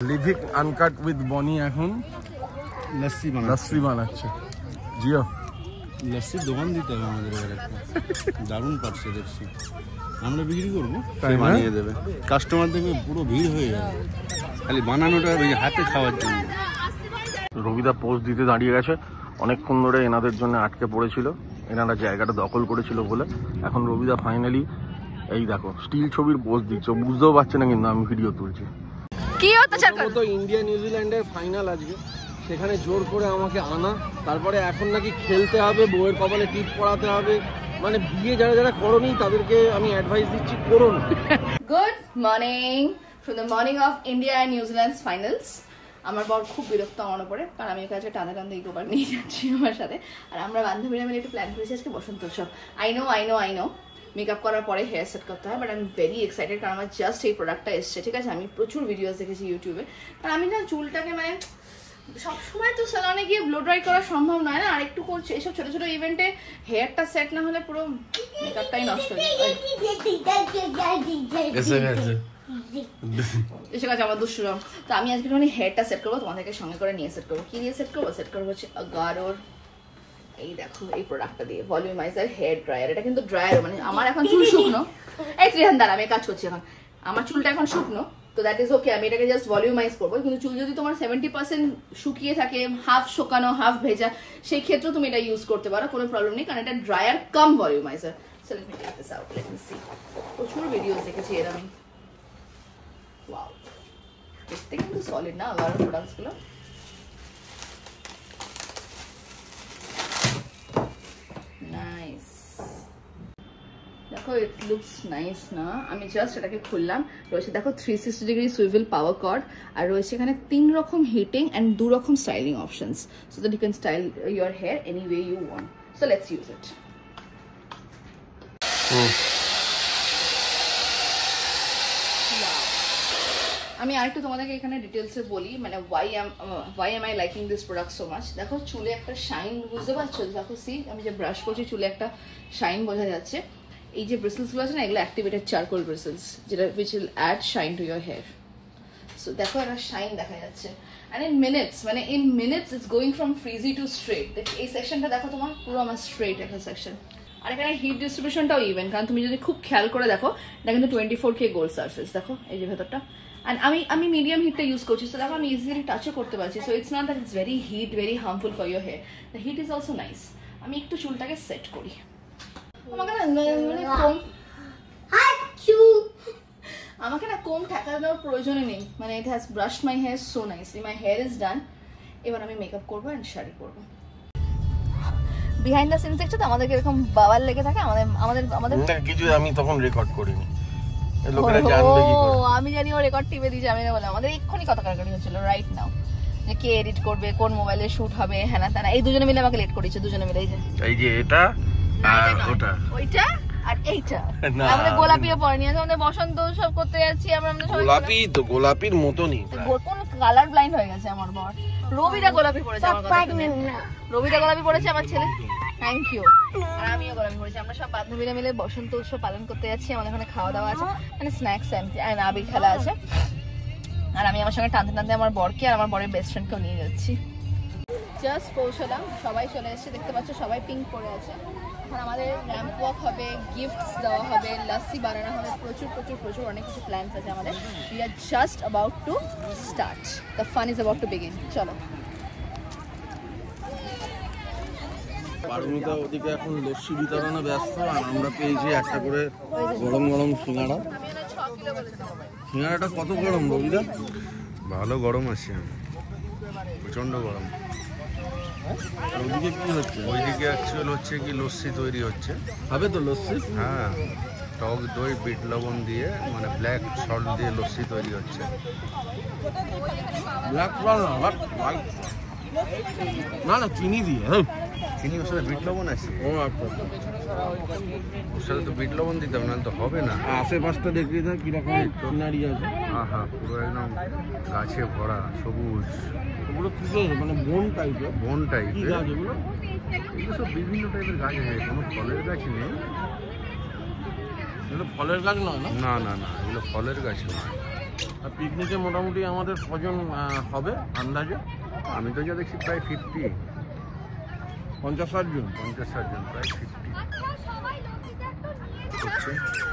লিভিক uncut with বনি এখন লস্যি বানাচ্ছে। জিও লস্যির দোকান দিতে হবে আমাদের এবার একটা, দারুণ পাচ্ছে দেখছি। আমরা বিক্রি করবো, তাই না? বানিয়ে দেবে, কাস্টমার দেখবে পুরো ভিড় হয়ে যাবে, খালি বানানোটা ওই হাতে খাওয়ার জন্য। রবিদা পোস্ট দিতে দাঁড়িয়ে গেছে, অনেকক্ষণ ধরে এনাদের জন্য আটকে পড়েছিল, এনারা জায়গাটা দখল করেছিল বলে। এখন রবিদা ফাইনালি এই দেখো স্টিল ছবির পোস্ট দিচ্ছে, বুঝতেও পারছে না কিন্তু আমি ভিডিও তুলছি। কি অত্যাচার করে তো ইন্ডিয়া নিউজিল্যান্ডের ফাইনাল আজকে, সেখানে জোর করে আমাকে আনা, তারপরে এখন নাকি খেলতে হবে, বউয়ের কপালে টিপ পড়াতে হবে, মানে বিয়ে যারা যারা করোনি তাদেরকে আমি অ্যাডভাইস দিচ্ছি করো না। Good morning from the morning of India and New Zealand's finals. আমার বর খুব বিরক্ত আমার উপরে, কারণ আমি ওকে আজকে টানা টানতে ইকোবার নিয়ে যাচ্ছি আমার সাথে। আর আমরা বান্ধবীরা মিলে একটু প্ল্যান করেছি আজকে বসন্ত উৎসব। আই নো মেকআপ করার পরে হেয়ার সেট করতে হয়, বাট আমি ভেরি এক্সাইটেড, কারণ আমার জাস্ট এই প্রোডাক্টটা এসছে। ঠিক আছে, আমি প্রচুর ভিডিওস দেখেছি ইউটিউবে, কারণ আমি না চুলটাকে মানে সবসময় তো সেলনে গিয়ে ব্লো ড্রাই করা সম্ভব নয় না, আর একটু করছে এইসব ছোট ছোট ইভেন্টে হেয়ারটা সেট না হলে পুরো মেকআপটাই নষ্ট হয়ে যায়। এসে গেছে আমার দুষ্টুরাম। তো আমি আজকে মানে হেয়ারটা সেট করবো, তোমাদেরকে সঙ্গে করে নিয়ে সেট করবো। কি দিয়ে সেট করবো হচ্ছে আগারোর এই দেখো এই প্রোডাক্টটা দিয়ে, ভলিউমাইজার হেয়ার ড্রায়ার। এটা কিন্তু ড্রায়ার, মানে আমার এখন চুল শুকনো, এই ত্রিহান দ্বারা আমি কাজ করছি এখন, আমার চুলটা এখন শুকনো, তো দ্যাট ইজ ওকে, আমি এটাকে জাস্ট ভলিউমাইজ করবো। কিন্তু চুল যদি তোমার 70% শুকিয়ে থাকে, হাফ শুকানো হাফ ভেজা, সেই ক্ষেত্রে তুমি এটা ইউজ করতে পারো, কোনো প্রবলেম নেই, কারণ এটা dryer cum volumizer. So let me take this out, let me see. প্রচুর ভিডিওস দেখেছি এর আমি। ওয়াও, দেখতে কিন্তু সলিড না আগারো প্রোডাক্টস গুলো। দেখো ইট লুকস নাইস না? আমি জাস্ট এটাকে খুললাম, রয়েছে দেখো 360 ডিগ্রি সুইভেল পাওয়ার কর্ড, আর রয়েছে এখানে 3 রকম হিটিং অ্যান্ড 2 রকম styling options, so that you can style your hair any way you want. So let's use it. আমি আরেকটু তোমাদেরকে এখানে ডিটেলসে বলি, মানে why am I liking this product so much। দেখো চুলে একটা শাইন, বুঝতে পারছো? দেখো সি, আমি যে ব্রাশ করছি চুলে একটা শাইন বোঝা যাচ্ছে। এই যে ব্রিসেলস গুলো আছে না, এগুলো অ্যাক্টিভেটেড চারকোল ব্রিসেলস, যেটা which will add shine to your hair। So দেখো একটা শাইন দেখা যাচ্ছে, and in minutes it's going from frizzy to straight। দেখো এই সেকশনটা দেখো তোমার পুরো আমার স্ট্রেট একটা সেকশন। আর এখানে হিট ডিস্ট্রিবিউশনটাও ইভেন, কারণ তুমি যদি খুব খেয়াল করে দেখো এটা কিন্তু 24K গোল্ড সারফেস। দেখো এই যে ভেতরটা, and আমি মিডিয়াম হিটটা ইউজ করছি, সো দেখো আমি ইজিলি টাচও করতে পারছি। So it's not that it's very heat, very harmful for your hair. The heat is also nice. আমি একটু চুলটাকে সেট করি। আমাকে না কোম ঠেকানোর প্রয়োজনই নেই, মানে it has brushed my hair so nicely. My hair is done. এবার আমি মেকআপ করবো অ্যান্ড শাড়ি পরবো। বিহাইন্ড দ্য সিনস দেখছো তো আমাদেরকে এরকম বাবার লেগে থাকে, আমাদের কিছু আমি তখন রেকর্ড করিনি, লোকেরা জানবে কি করে? আমি জানি ও রেকর্ড টিপে দিয়েছে, আমি না বলে আমাদের এক্ষুনি কথা কাটাকাটি হচ্ছিল রাইট নাও, যে কে এডিট করবে, কোন মোবাইলে শুট হবে, হ্যাঁ না তা না। এই দুজনে মিলে আমাকে লেট করেছে, দুজনে মিলে। এই যে এটা আর ওটা, ওইটা আর এইটা। আমাদের গোলাপিও পড়েনি, আমাদের বসন্ত উৎসব করতে যাচ্ছি আমরা সবাই। গোলাপি তো গোলাপির মতনই, কোন কালার ব্লাইন্ড হয়ে গেছে আমার বর। রবিদা গোলাপি পড়েছে, আমার কথা শুনে রবিদা গোলাপি পড়েছে আমার ছেলে, থ্যাংক ইউ। আর আমিও গোলাপি পড়েছি। আমরা সব বান্ধবীরা মিলে বসন্ত উৎসব পালন করতে যাচ্ছি। আমাদের এখানে খাওয়া দাওয়া আছে, মানে স্ন্যাক্স এন্ড আবির খেলা আছে। আর আমি আমার সঙ্গে টানতে টানতে আমার বরকে আর আমার বরের বেস্ট ফ্রেন্ডকেও নিয়ে যাচ্ছি। জাস্ট পৌঁছলাম, সবাই চলে এসেছে, দেখতে পাচ্ছ সবাই পিঙ্ক পরে আছে। এখন আমাদের র্যাম্প ওয়াক হবে, গিফটস দেওয়া হবে, লস্যি বানানো হবে, প্রচুর অনেক কিছু প্ল্যানস আছে আমাদের। We are just about to start, the fun is about to begin. চলো। পারমিতা ওদিকে এখন লস্যি বিতরণে ব্যস্ত, আর আমরা পেয়েছি একটা করে গরম গরম সিঙ্গাড়া। সিঙ্গাড়াটা কত গরম রবিদা? ভালো গরম আছে, প্রচন্ড গরম। ওইদিকে কি হচ্ছে? ওইদিকে অ্যাকচুয়াল হচ্ছে কি লস্যি তৈরি হচ্ছে। হবে তো লস্যি? হ্যাঁ, টক দই বিট লবণ দিয়ে, মানে ব্ল্যাক সল্ট দিয়ে লস্যি তৈরি হচ্ছে। ব্ল্যাক সল্ট না, না চিনি দিয়ে। চিনি ওর সাথে বিট লবণ আছে। ও আচ্ছা, ওর সাথে তো বিট লবণ দিতাম, না তো হবে না। আশেপাশটা দেখবি না কিরকম সিনারি আছে। হ্যাঁ, পুরো একদম গাছে ভরা সবুজ। ওগুলো কি মানে বন টাইপের? বন টাইপের গাছ এগুলো? এগুলো সব বিভিন্ন টাইপের গাছ আছে, কোনো ফলের গাছ নেই। এগুলো ফলের গাছ নয় না? না, এগুলো ফলের গাছ নয়। আর পিকনিকে মোটামুটি আমাদের কজন হবে আন্দাজে? আমি তো যা দেখছি প্রায় 50 50-60 জন। 50-60 জন, প্রায় 50 হচ্ছে।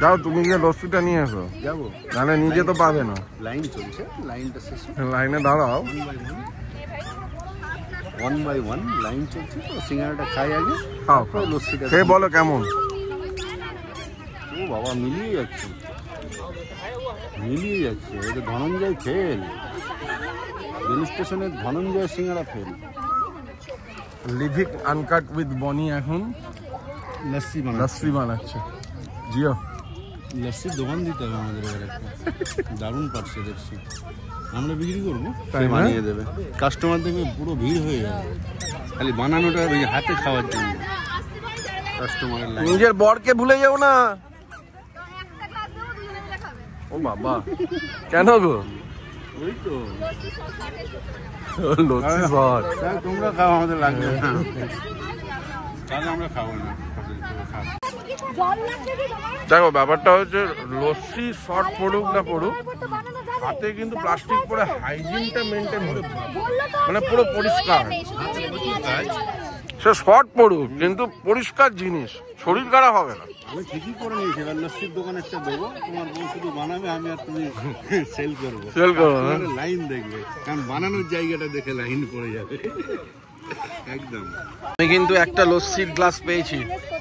যাও তুমি গিয়ে লস্যিটা নিয়ে এসো, যাবো, নাহলে নিজে তো পাবে না। লাইন চলছে, লাইনটা শেষ হোক। লাইনে দাঁড়াও। 1 by 1 লাইন চলছে তো, সিঙ্গারাটা খাই আগে, খাও তারপরে লস্যিটা। খেয়ে বলো কেমন। ও বাবা, মিলিয়ে যাচ্ছে, মিলিয়ে যাচ্ছে। এটা ধনঞ্জয় ফেল, রেল স্টেশনের ধনঞ্জয় সিঙ্গারা ফেল। লিভিং আনকাট উইথ বনি এখন লস্যি লস্যি বানাচ্ছে। জিও লস্যির দোকান দিতে হবে আমাদের এবার একটা, দারুণ পাচ্ছে দেখছি। আমরা বিক্রি করবো, তাই না? বানিয়ে দেবে, কাস্টমার দেখবে পুরো ভিড় হয়ে যাবে, খালি বানানোটা ওই হাতে খাওয়ার জন্য কাস্টমারের লাইন। নিজের বরকে ভুলে যাও না। ও বাবা, কেন গো? ওই তো লস্যি শট। তোমরা খাও, আমাদের লাগবে না, তাহলে আমরা খাবো না। দেখো ব্যাপারটা হচ্ছে লস্যি শর্ট পড়ুক না পড়ুক, হাতে কিন্তু প্লাস্টিক পরে হাইজিনটা মেনটেন হবে, মানে পুরো পরিষ্কার। সে শর্ট পড়ুক কিন্তু পরিষ্কার জিনিস, শরীর খারাপ হবে না। আমি ঠিকই করে নিয়েছি, এবার লস্যির দোকান একটা দেবো, তোমার বউ শুধু বানাবে, আমি আর তুমি সেল করবো। সেল করবো, হ্যাঁ। লাইন দেখবে, কারণ বানানোর জায়গাটা দেখে লাইন পড়ে যাবে একদম। আমি কিন্তু একটা লস্যির গ্লাস পেয়েছি,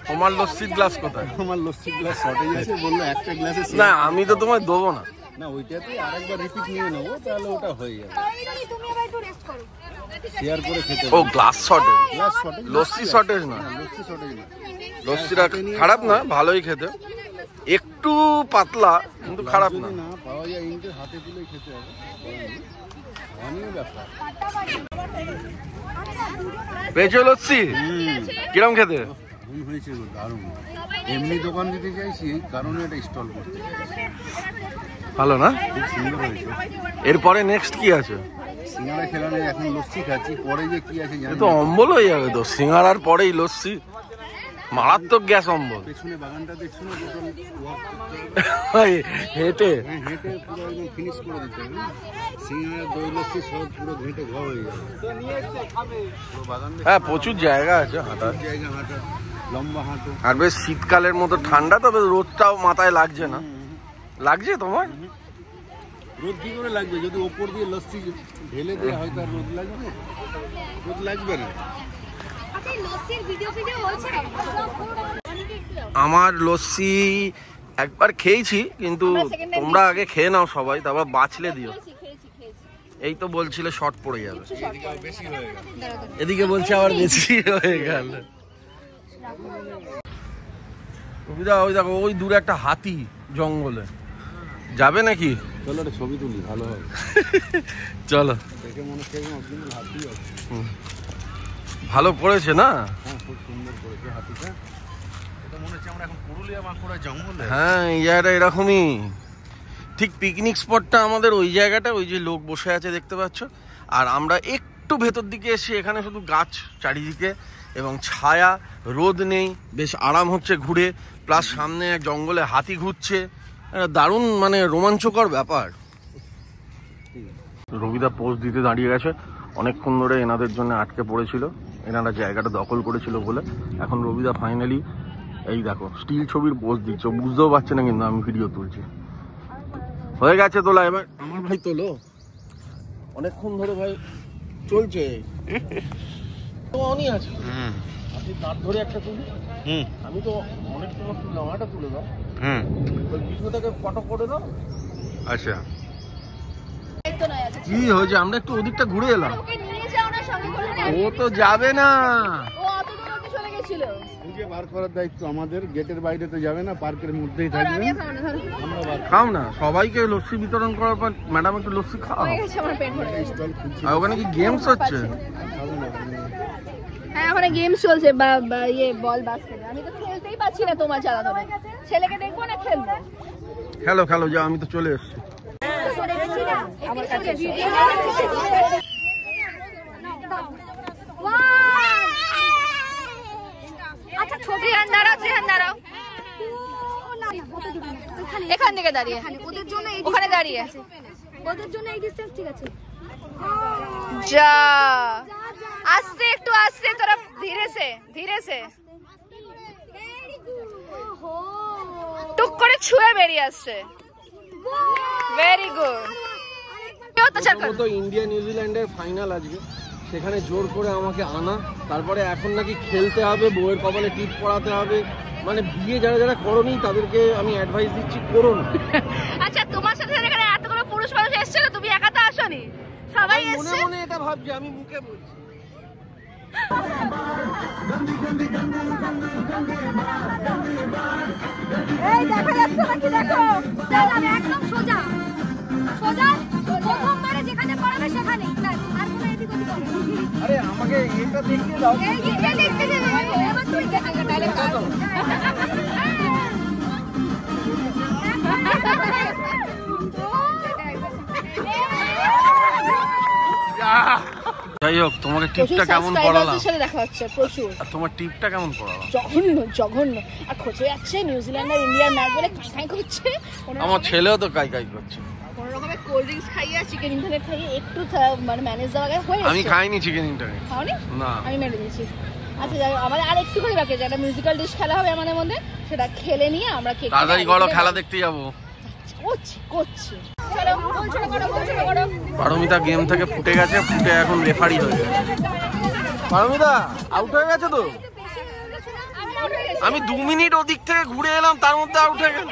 তোমার লস্যির গ্লাস কোথায়? আমার লস্যির গ্লাস শর্টেজ আছে, বললো একটা গ্লাসে না আমি তো তোমায় দেবো না। না, ওইটাতে আরেকবার রিপিট নিয়ে নেবো, তাহলে ওটা হয়ে যাবে, শেয়ার করে খেতে ও glass shortage, glass shortage, lassi shortage না। লস্যি শর্টেজ না, লস্যিটা খারাপ না, ভালোই খেতে, একটু পাতলা কিন্তু খারাপ না। যদি না পাওয়া যায় ইনকে হাতে তুলে খেতে হবে, আমিও ব্যাপার। পেয়েছো লস্যি? কিরম খেতে? ভুল হয়েছে গো, দারুণ। এমনি দোকান দিতে চাইছি, এই কারণে এটা স্টল করতে চাইছি। ভালো না? খুব সুন্দর হয়েছে। এরপরে নেক্সট কি আছে? সিঙ্গারা খেলা নেই, এখন লস্যি খাচ্ছি, পরে যে কি আছে এ জানি তো না। অম্বল হয়ে যাবে তো, সিঙ্গারার পরেই লস্যি, মারাত্মক গ্যাস অম্বল। পেছনে বাগানটা দেখছো না, টোটাল ওয়াক করতে হবে। হেঁটে হ্যাঁ, হেঁটে পুরো একদম ফিনিশ করে দিতে হবে। সিঙ্গারা, দই, লস্যি সব পুরো ঘেঁটে ঘ হয়ে যাবে। পুরো বাগান দেখে হ্যাঁ, প্রচুর জায়গা আছে হাঁটার। জায়গা হাঁটা, লম্বা হাঁটো। আর বেশ শীতকালের মতো ঠান্ডা, তবে রোদটাও মাথায় লাগছে না। লাগছে তোমার? রোদ কি করে লাগবে, যদি ওপর দিয়ে লস্যি ঢেলে দেওয়া হয় তার রোদ লাগবে? রোদ লাগবে না। আমার লস্যি একবার খেয়েছি, কিন্তু তোমরা আগে খেয়ে নাও সবাই, তারপর বাঁচলে দিও। এই তো বলছিলে শর্ট পড়ে যাবে, বেশি হয়ে গেল। এদিকে বলছে আবার বেশি হয়ে গেল। ওই দেখো, ওই দূরে একটা হাতি জঙ্গলে, যাবে নাকি? চলো একটা ছবি তুলি, ভালো হবে। চলো, দেখে মনে হচ্ছে অরিজিনাল হাতি আছে। ভালো করেছে না? হ্যাঁ, খুব সুন্দর করেছে হাতিটা। এটা মনে হচ্ছে আমরা এখন পুরুলিয়া বাঁকুড়া জঙ্গলে। হ্যাঁ, এই জায়গাটা এরকমই। ঠিক পিকনিক স্পটটা আমাদের ওই জায়গাটা, ওই যে লোক বসে আছে দেখতে পাচ্ছ, আর আমরা একটু ভেতর দিকে এসে এখানে শুধু গাছ চারিদিকে এবং ছায়া, রোদ নেই, বেশ আরাম হচ্ছে ঘুরে, প্লাস সামনে এক জঙ্গলে হাতি ঘুরছে, দারুণ মানে রোমাঞ্চকর ব্যাপার। রবিদা পোস্ট দিতে দাঁড়িয়ে গেছে, অনেকক্ষণ ধরে এনাদের জন্য আটকে পড়েছিল, এনারা জায়গাটা দখল করেছিল বলে। এখন রবিদা ফাইনালি এই দেখো স্টিল ছবির পোস্ট দিচ্ছে, বুঝতেও পারছে না কিন্তু আমি ভিডিও তুলছি। হয়ে গেছে তোলা, এবার আমার ভাই তোলো। অনেকক্ষণ ধরে ভাই চলছে, তো অনই আছে। আপনি তার ধরে একটা তুলি, আমি তো অনেক সময় তুললাম, একটা তুলে দাও। ওই পিছনে থেকে ফটো করে দাও। আচ্ছা, কি হয়েছে, আমরা একটু ওদিকটা ঘুরে এলাম। ও তো যাবে না, খুঁজে বার করার দায়িত্ব আমাদের। গেটের বাইরে তো যাবে না, পার্কের মধ্যেই থাকবে। আমরা বার খাও না, সবাইকে লস্যি বিতরণ করার পর ম্যাডাম একটু লস্যি খাও। স্টল খুলছি, আর ওখানে কি গেমস হচ্ছে? খাবো না। হ্যাঁ, ওখানে গেমস চলছে, ইয়ে বল বাস্কেট। আমি তো খেলতেই পাচ্ছি না তোমার চালা ধরে। ছেলেকে দেখবো না খেলবো? খেলো খেলো, যাও, আমি তো চলে এসেছি। আমার কাছে আচ্ছা, ছবি দাঁড়াও, এখান থেকে দাঁড়িয়ে, ওখানে দাঁড়িয়ে। ওদের জন্য এই ডিসটেন্স ঠিক আছে। যা আস্তে একটু আস্তে, তোরা ধীরে সে টুক করে ছুঁয়ে বেরিয়ে আসছে। Very good. তো ইন্ডিয়া নিউজিল্যান্ডের ফাইনাল আজকে, সেখানে জোর করে আমাকে আনা, তারপরে এখন নাকি খেলতে হবে, বউয়ের কপালে টিপ পড়াতে হবে, মানে বিয়ে যারা যারা করোনি তাদেরকে আমি অ্যাডভাইস দিচ্ছি করো না। আচ্ছা তোমার সাথে এখানে এতগুলো পুরুষ মানুষ এসেছিল, তুমি একা তো আসোনি, সবাই এসেছে। মনে মনে এটা ভাবছি, আমি মুখে বলছি। এই দেখা যাচ্ছে নাকি? দেখো দাঁড়ান, একদম সোজা সোজা, প্রথমবারে যেখানে পড়াবে সেখানে, আর কোনো এদিক ওদিক হবে না। আরে আমাকে এটা দেখিয়ে দাও। এই যে দেখতে দে, এবার তুই দেখা ডাইরেক্ট কাটো। যাই হোক, তোমাকে টিপটা কেমন পড়ালাম? দেখা হচ্ছে প্রচুর। আর তোমার টিপটা কেমন পড়ালাম? জঘন্য। আর খোঁজে যাচ্ছে নিউজিল্যান্ড আর ইন্ডিয়ার ম্যাচ বলে কাই করছে। আমার ছেলেও তো কাই করছে। কোনো রকমে কোল্ড ড্রিঙ্কস খাইয়ে চিকেন ইন্টারনেট খাইয়ে একটু মানে ম্যানেজ দেওয়া হয়ে আমি খাইনি চিকেন ইন্টারনেট। খাওনি? না, আমি মেরে দিয়েছি। আচ্ছা যাই হোক, আমাদের আর একটুখানি বাকি আছে, একটা মিউজিক্যাল ডিশ খেলা হবে আমাদের মধ্যে, সেটা খেলে নিয়ে আমরা কেক তাড়াতাড়ি করো, খেলা দেখতে যাবো। করছি চলো, করো। পারমিতা গেম থেকে ফুটে গেছে, ফুটে এখন রেফারি হয়ে গেছে। পারমিতা আউট হয়ে গেছে তো? আমি 2 মিনিট ওদিক থেকে ঘুরে এলাম, তার মধ্যে আউট হয়ে গেল।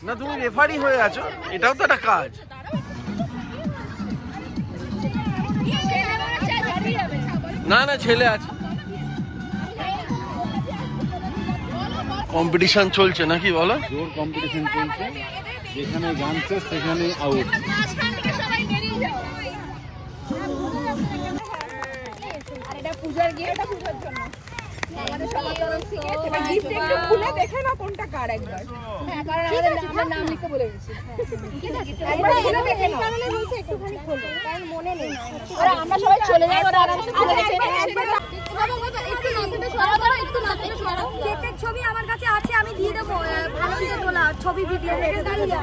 না তুমি রেফারি হয়ে আছো, এটাও তো একটা কাজ। না ছেলে আছে। কম্পিটিশন চলছে নাকি বলো? জোর কম্পিটিশন চলছে, যেখানে জানছে সেখানে আউট। আর এটা পূজার গিয়ে, এটা পূজার জন্য আমাদের সবার তরফ থেকে এটা গিফট একটু খুলে দেখে না কোনটা কার একবার। হ্যাঁ, কারণ আমরা নাম লিখতে বলে গেছি। ঠিক আছে, একবার খুলে দেখে নাও। কারণে বলছে একটুখানি খোলো, কারণ মনে নেই। আর আমরা সবাই চলে যাই, ওরা আরামসে খুলে দেখে একটু নামটা সরাও, একটু নামটা সরাও। কেকের ছবি আমার কাছে আছে, আমি দিয়ে দেবো। ভালোতে তোলা ছবি ভিডিও রেখে দাঁড়িয়ে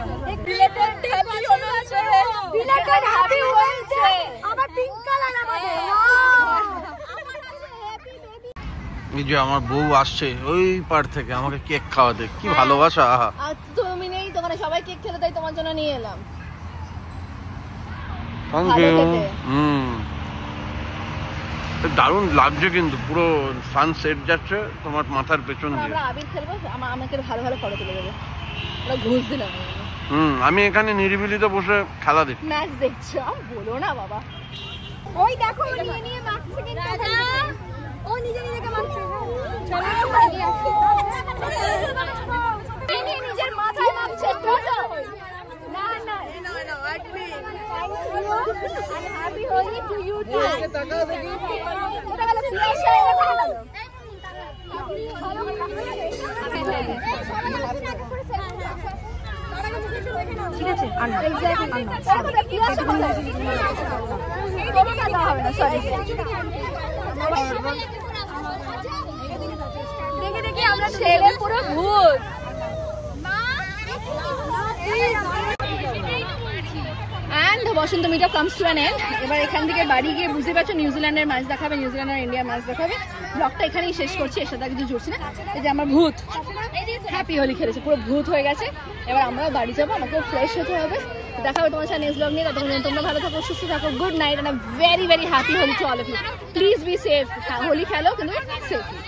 রিলেটেড হ্যাপি হয়েছে, রিলেটেড হ্যাপি হয়েছে। আবার পিঙ্ক কালার আমাদের। এই যে আমার বউ আসছে ওই পার থেকে আমাকে কেক খাওয়াতে, কি ভালোবাসা। আহা, আর তুমি নেই দোকানে, সবাই কেক খেলে, তাই তোমার জন্য নিয়ে এলাম। Thank you. দারুণ লাগছে কিন্তু, পুরো সানসেট যাচ্ছে তোমার মাথার পেছন দিয়ে। আমরা আবির খেলবো, আমাকে ভালো ফটো তুলে দেবে। আমরা ঘুষ দিলাম। আমি এখানে নিরিবিলিতে বসে খেলা দেখি। ম্যাচ দেখছো? বলো না বাবা। ওই দেখো নিয়ে মাখছে কিন্তু ও নিজে নিজেকে মাখছে। চলো নিজের মাথায় মাখছে। না happy Holi to you too. ওটা গেল ফ্লেশ হয়ে গেল। ঠিক আছে, দেখে দেখে আমরা ছেলে পুরো ভূত। And Basanta meetup comes to an end. এবার এখান থেকে বাড়ি গিয়ে বুঝতে পারছো নিউজিল্যান্ডের ম্যাচ দেখাবে, নিউজিল্যান্ড আর ইন্ডিয়ার ম্যাচ দেখাবে। ব্লগটা এখানেই শেষ করছি, এর সাথে কিছু জুড়ছি না। এই যে আমার ভূত হ্যাপি হোলি খেলেছে, পুরো ভূত হয়ে গেছে। এবার আমরাও বাড়ি যাবো, আমাকেও ফ্রেশ হতে হবে। দেখা হবে তোমার সাথে নেক্সট ব্লগ নিয়ে। ততক্ষণ তোমরা ভালো থাকো, সুস্থ থাকো। Good night and very very happy Holi to all of you. Please be safe. Holi খেলো কিন্তু সেফলি।